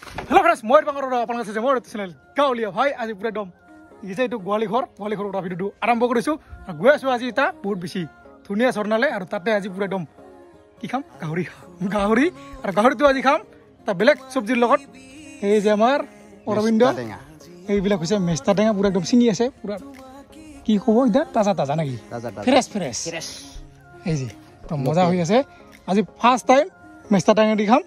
Hello friends মই বাংৰ আপোনালোক আছে মোৰ চেনেল গাঁৱলীয়া ভাই আজি পুৰা একদম ইছে এইটো গোৱালি ঘৰ পৰা ভিডিওটো আৰম্ভ কৰিছো গৈ আছো আজি এটা বহুত বেছি ধুনীয়া ঝৰ্ণালে আৰু তাতে আজি পুৰা একদম কি খাম গাহৰি আৰু গাহৰিটো আজি খাম তা বেলেগ সবজিৰ লগত এই যে আমাৰ অৰবিন্দ এইবিলাক হৈছে মেষ্টা টেঙা পুৰা একদম চিঙি আছে পুৰা কি কব এটা তাজা নাকি ফ্ৰেছ এই যে তো মজা হৈ আছে আজি ফার্স্ট টাইম মেষ্টা টেঙা দি খাম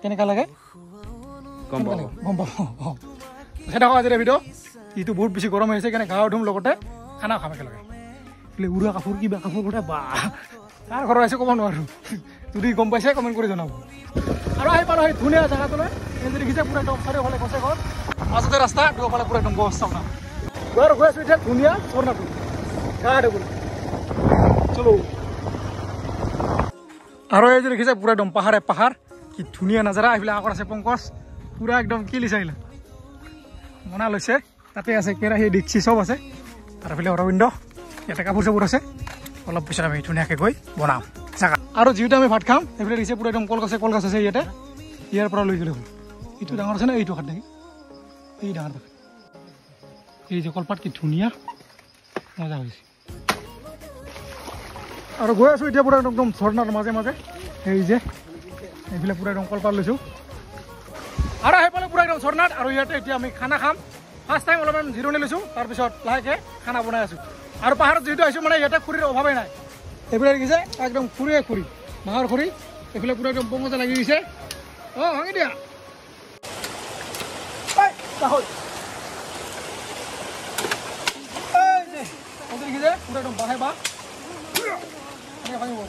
কেনেকা লাগে গম পাব সেটা আজিৰ ভিডিও ইটো বহুত বেছি গৰম হৈছে কেনে গাঁৱৰ ধুম লগতে খানা খাব লাগে বোলে উৰা কাপোৰ কিবা কাপোৰ কথা বা তাৰ ঘৰ আছে ক'ব নোৱাৰো যদি গম পাইছে কমেন্ট কৰি জনাব আৰু আহি পালো সেই ধুনীয়া জায়গাটোলৈ এই যদি দেখিছে পুৰা একদম চাৰিওফালে গছে ঘৰ মাজতে ৰাস্তা দুফালে পুৰা একদম গছ চাওনা ঘৰ গৈ আছো এতিয়া ধুনীয়া ঝৰ্ণাটো গাড়ী চলো আৰু এই যে দেখিছে পুৰা একদম পাহাৰ কি ধুনীয়া নাজাৰা এইবিলাক আগত আছে পংকজ পুৰা একদম কিলি চাইলা মনা লৈছে তাতে আছে কেৰাহী ডিক্সি সব আছে আৰু ফিলে অৰবিন্দ ইয়াতে কাপোৰ চাপোৰ আছে অলপ পিছত আমি ধুনীয়াকৈ গৈ বনাম জাগা আৰু যিহেতু আমি ভাত খাম এইফালে দিছে পুৰা একদম কলগছ আছে ইয়াতে ইয়াৰ পৰা লৈ গ'লে হ'ল এইটো ডাঙৰ আছে না এইটো খাট নেকি এই ডাঙৰ দেখ এই যে কলপাত কি ধুনীয়া মজা হৈছে আৰু গৈ আছো এতিয়া পুৰা একদম ঝৰ্ণাৰ মাজে এই যে এইফালে পুৰা একদম কলপাত লৈছো আৰু সেইফালে পুৰা একদম ঝৰ্ণাত আৰু ইয়াতে এতিয়া আমি খানা খাম ফাৰ্ষ্ট টাইম অলপমান জিৰণি লৈছোঁ তাৰপিছত লাহেকৈ খানা বনাই আছোঁ আৰু পাহাৰত যিহেতু আহিছোঁ মানে ইয়াতে খৰিৰ অভাৱেই নাই এইফালে দেখিছে একদম খৰি বাঁহৰ খৰি এইফালে পুৰা একদম পংকজা লাগি গৈছে অঁ ভাঙি দিয়া দেখিছে পুৰা একদম বাঁহে বাঁহ ভাঙিব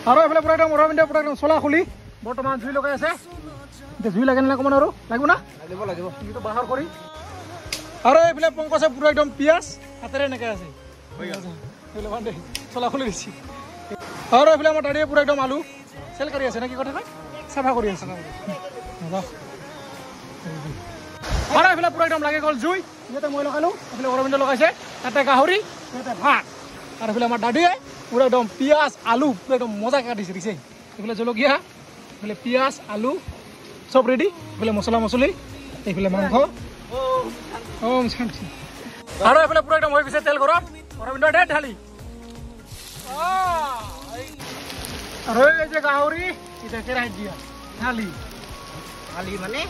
আৰু এইফালে পুৰা একদম অৰবিন্দ পুৰা একদম চলা খুলি বৰ্তমান জুই লগাই আছে এতিয়া জুই লাগে নালাগে অকণমান আৰু লাগিব না লাগিব কিন্তু বাঁহৰ খৰি আৰু এইফালে পংকজে পুৰা একদম পিঁয়াজ হাতেৰে এনেকৈ আছে চলা খুলি দিছে আৰু এইফালে আমাৰ দাদীয়ে পুৰা একদম আলু চেল কৰি আছে নে কি কথা কয় চাফা কৰি আছে আৰু এইফালে পুৰা একদম লাগে গ'ল জুই ইয়াতে মই লগালোঁ এইফালে অৰবিন্দ লগাইছে তাতে গাহৰি ইয়াতে ভাত আৰু এইফালে আমাৰ দাদীয়ে পুৰা একদম পিঁয়াজ আলু পুৰা একদম মজা কাটিছে দিছে এইফালে জলকীয়া এইফালে পিঁয়াজ আলু চব ৰেডি এইফালে মছলি এইফালে মাংস আৰু এইফালে পুৰা একদম হৈ গৈছে তেল গৰম অৰবিন্দ দে ঢালি আৰু এই যে গাহৰি এতিয়া কেৰাহীত দিয়া ঢালি মানে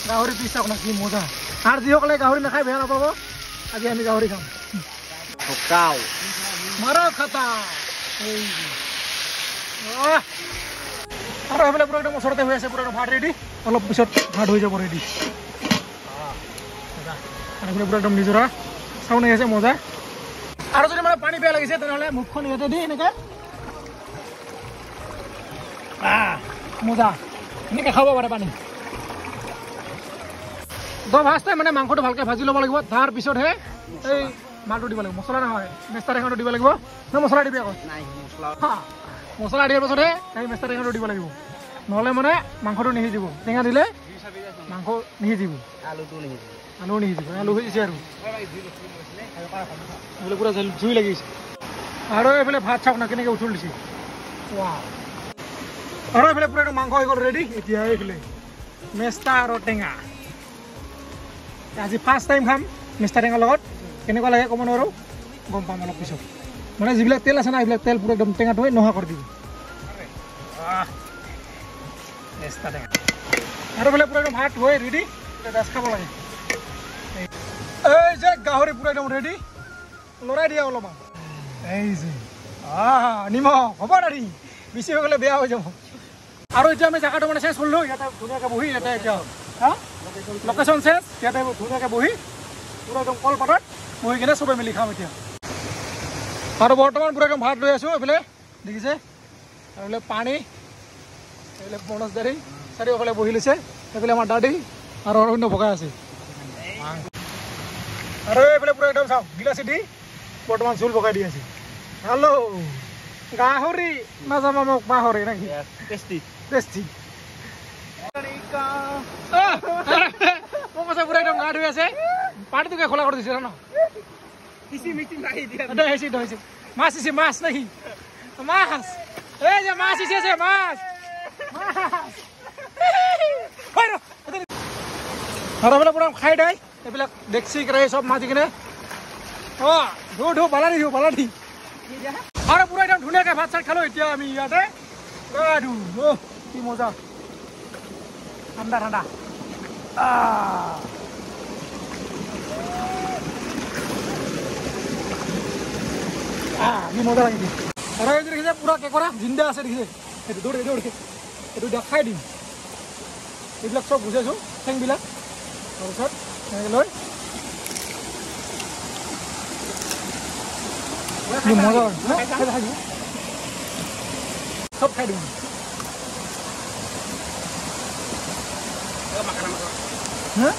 গাহৰি পিছ চাওক না কি মজা আৰু যিসকলে গাহৰি নাখায় বেয়া নাপাব আজি আমি গাহৰি খাম মাৰা খাতা আৰু সেইফালে পুৰা একদম ওচৰতে হৈ আছে পুৰা ভাত ৰেডি অলপ পিছত ভাত হৈ যাব ৰেডি আৰু এইফালে পুৰা একদম নিজৰা চাউন আহি আছে মজা আৰু যদি মানে পানী বেয়া লাগিছে তেনেহ'লে মুখখন ইয়াতে দি এনেকৈ মজা এনেকৈ খাব পাৰে পানী ফাৰ্ষ্ট টাইম মানে মাংসটো ভালকৈ ভাজি ল'ব লাগিব তাৰপিছতহে এই মালটো দিব লাগিব মছলা নহয় মেষ্টা টেঙাটো দিব লাগিব ন মছলা দিবি আকৌ মছলা দিয়াৰ পাছতহে এই মেষ্টা টেঙাটো দিব লাগিব নহ'লে মানে মাংসটো নিসিজিব টেঙা দিলে মাংস নিসিজিব আলু নিসিজিব আলু সিজিছে আৰু এইফালে পুৰা জুই লাগিছে আৰু এইফালে ভাত চাওক না কেনেকৈ উঠল দিছে আৰু এইফালে পুৰা একদম মাংস হৈ গ'ল ৰেডি এতিয়া এইফালে মেষ্টা আৰু টেঙা আজি ফাৰ্ষ্ট টাইম খাম মেষ্টা টেঙাৰ লগত কেনেকুৱা লাগে ক'ব নোৱাৰোঁ গম পাম অলপ পিছত মানে যিবিলাক তেল আছে না এইবিলাক তেল পুৰা একদম টেঙাটো হৈ নোহোৱা কৰি দিব মেষ্টা টেঙা আৰু বোলে পুৰা একদম ভাত হৈ ৰেডি দাচ খাব লাগে এই যে গাহৰি পুৰা একদম ৰেডি লৰাই দিয়া অলপমান এই যে নিমখ হ'ব দাদী বেছি হৈ গ'লে বেয়া হৈ যাব আৰু এতিয়া আমি জেগাটো মানে চেঞ্জ কৰিলোঁ ইয়াতে ধুনীয়াকৈ বহি ইয়াতে এতিয়া লোকেশ্যন চেঞ্জ ইয়াতে ধুনীয়াকৈ বহি পুৰা একদম কলপাতত বহি কিনে চবে মিলি খাম এতিয়া আৰু বৰ্তমান পুৰা একদম ভাত লৈ আছোঁ এইফালে দেখিছে আৰু এইফালে পানী এইফালে মনোজ দাদী চাৰিওফালে বহি লৈছে এইফালে আমাৰ দাদী আৰু অৰবিন্দ ভগাই আছে আৰু এইফালে পুৰা একদম চাওক গিলাচি দি বৰ্তমান চুল ভগাই দি আছে হেল্ল' গাহৰি নাযাবা মোক গাহৰি নাকি টেষ্টি পুৰা একদম গা ধুই আছে পানীটোকে খোলা কৰি দিছে ন Ada isi do isi. Mas isi mas nahi. Mas. Ya mas isi ase mas. Mas. Hoi ro. Hara bela pura khai dai. Ebila deksi krai sob maji kine. Oh, do baladi. Hara pura ekdom dhuniya ke bhat chat khalo etia ami iate. Adu. Oh, ki moja. Thanda. Ini modal lagi. Orang yang jadi pura kayak orang jinda asal gitu. Itu dor. Itu dah khai di. Itu bilang sok busa so, saya bilang. Harus kan, yang loy. Ini modal. Kita lagi. Sok khai di. Hah?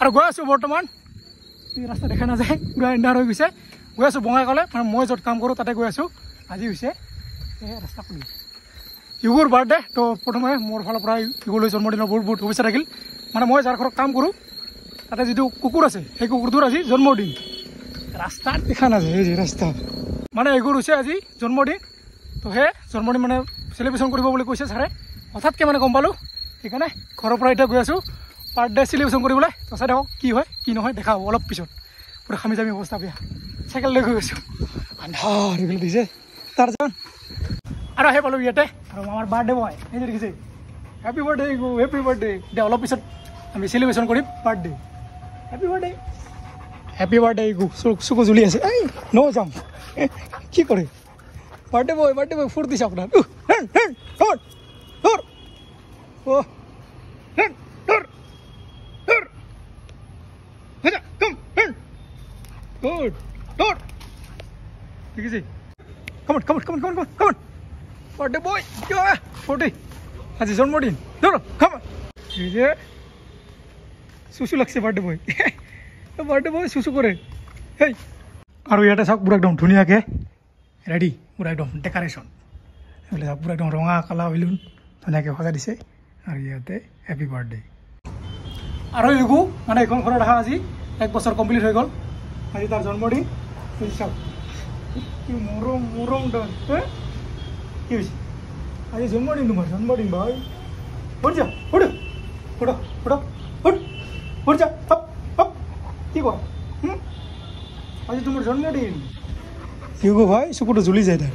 আৰু গৈ আছো বৰ্তমান এই ৰাস্তা দেখা নাযায় পুৰা ender হৈ গৈছে গৈ আছো বঙাইগাঁৱলৈ মানে মই য'ত কাম কৰোঁ তাতে গৈ আছো আজি হৈছে এই ৰাস্তা খুলি ইগুৰ বাৰ্থডে তো প্ৰথমে মোৰ ফালৰ পৰা ইগুলৈ জন্মদিনৰ বহুত শুভেচ্ছা থাকিল মানে মই যাৰ ঘৰত কাম কৰোঁ তাতে যিটো কুকুৰ আছে সেই কুকুৰটোৰ আজি জন্মদিন ৰাস্তাত দেখা নাযায় এই যে ৰাস্তা মানে ইগুৰ হৈছে আজি জন্মদিন তো সেই জন্মদিন মানে চেলিব্ৰেশ্যন কৰিব বুলি কৈছে ছাৰে হঠাৎকৈ মানে গম পালোঁ সেইকাৰণে ঘৰৰ পৰা এতিয়া গৈ আছোঁ বাৰ্থডে চেলিব্ৰেশ্যন কৰিবলৈ তো চাই দেখক কি হয় কি নহয় দেখা হ'ব অলপ পিছত পুৰা খামি জামি অৱস্থা বেয়া চাইকেল লৈ গৈ গৈছোঁ আন্ধাৰ এইবিলাক দিছে তাৰ যান আৰু আহি পালোঁ ইয়াতে আৰু আমাৰ বাৰ্থডে বয় এই যে দেখিছে হেপী বাৰ্থডে এতিয়া অলপ পিছত আমি চেলিব্ৰেশ্যন কৰিম বাৰ্থডে হেপী বাৰ্থডে চকু জ্বলি আছে এই ন যাম কি কৰে বাৰ্থডে বয় ফুৰ্তি দিছে আপোনাৰ Good. ঠিক আছে come on birthday boy forty আজি জন্মদিন ধরো come on এই যে সুসু লাগছে বাৰ্থডে বয় সুসু কৰে হেই আৰু ইয়াতে চাওক পুৰা একদম ধুনীয়াকৈ ৰেডি পুৰা একদম ডেকৰেশ্যন এইবিলাক চাওক পুৰা একদম ৰঙা কালা বেলুন ধুনীয়াকৈ সজাই দিছে আৰু ইয়াতে হেপী বাৰ্থডে আৰু এইগো মানে এইখন ঘৰত অহা আজি 1 বছৰ কমপ্লিট হৈ গ'ল আজি তাৰ জন্মদিন চাওক কি মৰম ডন কি হৈছে আজি জন্মদিন তোমাৰ জন্মদিন ভাই উঠ যা উঠ যা কি কৰ আজি তোমাৰ জন্মদিন ইগো ভাই চকুটো জ্বলি যায় তাৰ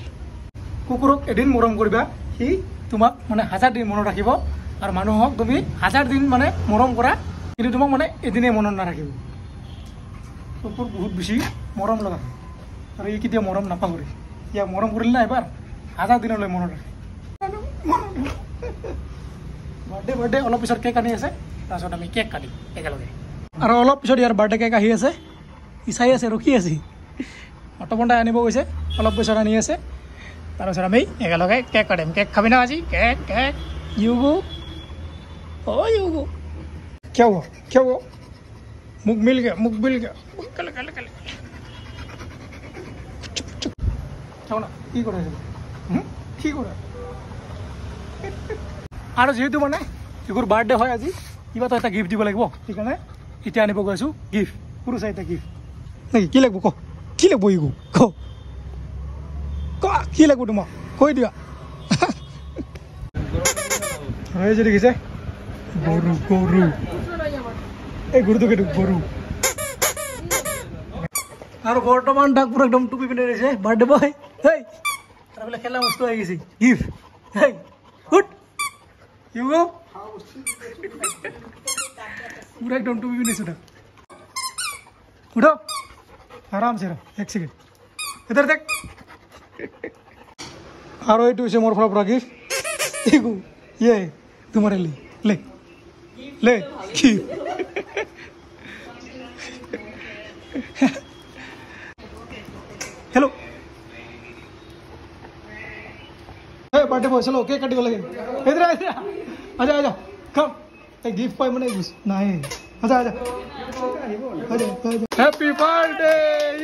কুকুৰক এদিন মৰম কৰিবা সি তোমাক মানে 1000 দিন মনত ৰাখিব আৰু মানুহক তুমি 1000 দিন মানে মৰম কৰা কিন্তু তোমাক মানে এদিনে মনত নাৰাখিব কুকুৰ বহুত বেছি মৰম লগা আৰু ই কেতিয়া মৰম নাপাহৰে ইয়াক মৰম কৰিলে না এবাৰ 1000 দিনলৈ মনত ৰাখে বাৰ্থডে অলপ পিছত কেক আনি আছে তাৰপিছত আমি কেক কাটিম একেলগে আৰু অলপ পিছত ইয়াৰ বাৰ্থডে কেক আহি আছে ই চাই আছে ৰখি আছে অটপন্দাই আনিব গৈছে অলপ পিছত আনি আছে তাৰপিছত আমি একেলগে কেক কাটিম কেক খাবি না আজি কেক ইউগো ইউগো क्या हुआ मुख मिल गया कल চাও না কি কৰে কি কৰে আৰু যেহেতু মানে ইগুৰ বাৰ্থডে হয় আজি কিবা তো এটা গিফ্ট দিব লাগিব সেইকাৰণে এতিয়া আনিব গৈছোঁ গিফ্ট সৰু চাই এটা গিফ্ট নেকি কি লাগিব কি লাগিব ইগু কি লাগিব তোমাক কৈ দিয়া এই যে দেখিছে গৰু এই গৰুটো কেইটো গৰু আৰু বৰ্তমান তাক পুৰা একদম টুপি পিন্ধি ৰৈছে বাৰ্থডে বয় হেই তাৰ বোলে খেলা বস্তু আহি গৈছে গিফ্ট হেই উঠ ইউগো পুৰা একদম টুপি পিন্ধিছোঁ তাক উঠ আৰাম চে এক ছেকেণ্ড ইধৰ দেখ আৰু এইটো হৈছে মোৰ ফালৰ পৰা গিফ্ট ইগো ইয়ে তোমাৰে ले কি हेलो बर्थडे बॉय चलो केक काटिब लगे इधर आजा कम एक गिफ्ट पाई मने नहीं आजा हैप्पी बर्थडे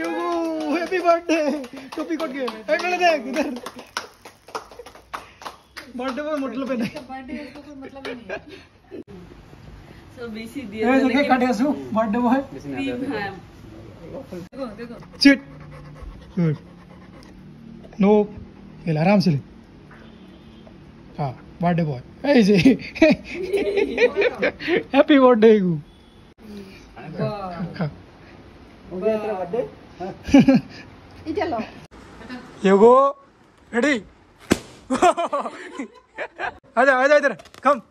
युगु हैप्पी बर्थडे टोपी कट गए ए मेरे देख इधर बर्थडे का मतलब है नहीं बर्थडे का कोई मतलब ही नहीं है सो बीसी दिए ए देख काटे आसु बर्थडे बॉय देखो देखो चिट गुड नो ये आराम से ले हां बर्थडे बॉय ऐसे हैप्पी बर्थडे गु वाह हो गया तेरा बर्थडे इधर लो योगो रेडी आजा आजा इधर कम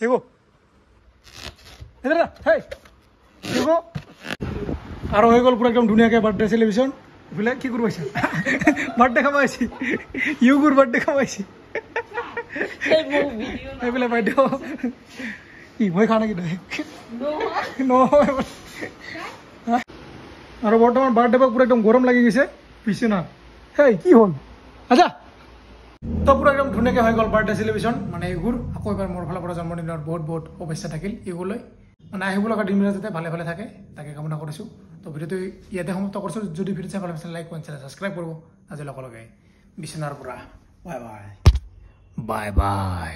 योगो इधर हे योगो आरो হৈ গল পুরা একদম দুনিয়াকে বার্থডে সেলিব্রেশন বলে কি করব আইছা বার্থডে খাওয়াইছি ইউগুর বার্থডে খাওয়াইছি এই মো ভিডিও এই বলে বার্থডে ই মই খানা কি নাই নো নো আর বর্তমান বার্থডে পুরো একদম গরম লাগি গেছে পিছে না হেই কি হল আচ্ছা তো পুরো একদম ধুনীয়াকে হৈ গল বার্থডে সেলিব্রেশন মানে এগুৰ আকৌ এবাৰ মোৰ ফালৰ পৰা জন্মদিনৰ বহুত বহুত শুভেচ্ছা থাকিল এগুলৈ মানে আহিব লগা দিনবিলাক যাতে ভালে ভালে থাকে তাকে কামনা কৰিছো তো ভিডিওটো ইয়াতে সমাপ্ত কৰিছো যদি ভিডিও চাই ভাল লাগিছে লাইক কমেন্ট সাবস্ক্ৰাইব কৰিব আজি লগে লগে বিছনাৰ পৰা বাই বাই বাই বাই